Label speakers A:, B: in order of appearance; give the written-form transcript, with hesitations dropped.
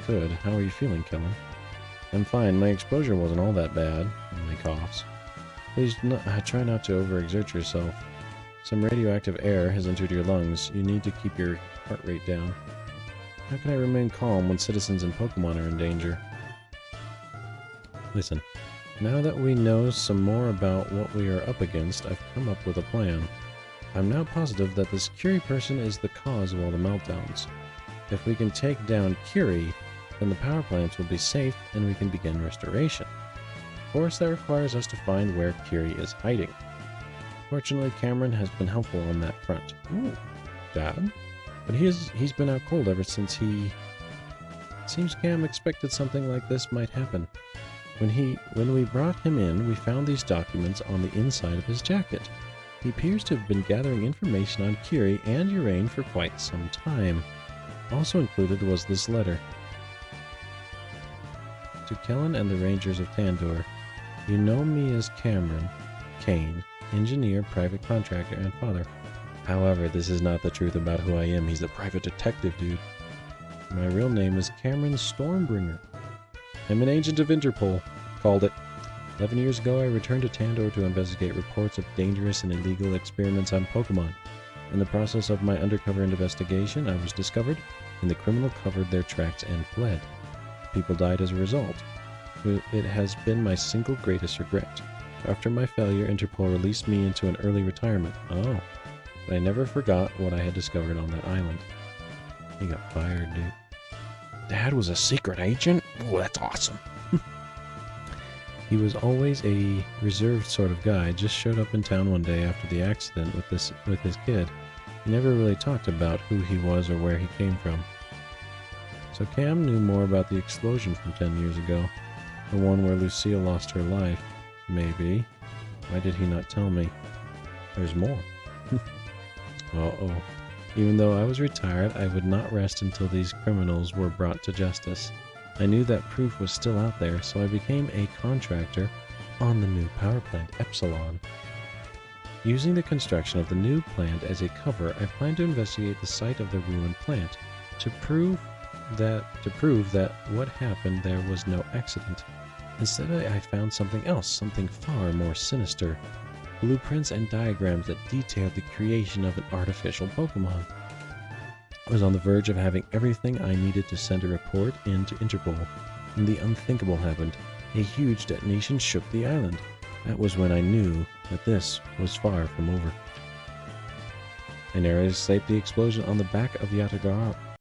A: could. How are you feeling, Kellen? I'm fine. My exposure wasn't all that bad. And he coughs. Please try not to overexert yourself. Some radioactive air has entered your lungs. You need to keep your heart rate down. How can I remain calm when citizens and Pokémon are in danger? Listen, now that we know some more about what we are up against, I've come up with a plan. I'm now positive that this Curie person is the cause of all the meltdowns. If we can take down Curie, then the power plants will be safe and we can begin restoration. Of course, that requires us to find where Curie is hiding. Fortunately, Cameron has been helpful on that front. Ooh, Dad? But he's been out cold ever since he... It seems Cam expected something like this might happen. When we brought him in, we found these documents on the inside of his jacket. He appears to have been gathering information on Curie and Urane for quite some time. Also included was this letter. To Kellen and the Rangers of Tandor, you know me as Cameron Kane, engineer, private contractor, and father. However, this is not the truth about who I am. He's a private detective, dude. My real name is Cameron Stormbringer. I'm an agent of Interpol. Called it. 11 years ago, I returned to Tandor to investigate reports of dangerous and illegal experiments on Pokémon. In the process of my undercover investigation, I was discovered, and the criminal covered their tracks and fled. People died as a result. It has been my single greatest regret. After my failure, Interpol released me into an early retirement. Oh. But I never forgot what I had discovered on that island. He got fired, dude. Dad was a secret agent? Oh, that's awesome. He was always a reserved sort of guy, just showed up in town one day after the accident with his kid. He never really talked about who he was or where he came from. So Cam knew more about the explosion from 10 years ago. The one where Lucille lost her life. Maybe. Why did he not tell me? There's more. Uh-oh. Even though I was retired, I would not rest until these criminals were brought to justice. I knew that proof was still out there, so I became a contractor on the new power plant, Epsilon. Using the construction of the new plant as a cover, I plan to investigate the site of the ruined plant to prove that what happened there was no accident. Instead, I found something else, something far more sinister. Blueprints and diagrams that detailed the creation of an artificial Pokémon. I was on the verge of having everything I needed to send a report in to Interpol, and the unthinkable happened. A huge detonation shook the island. That was when I knew that this was far from over. I narrowly escaped the explosion on the back of Yatagarawa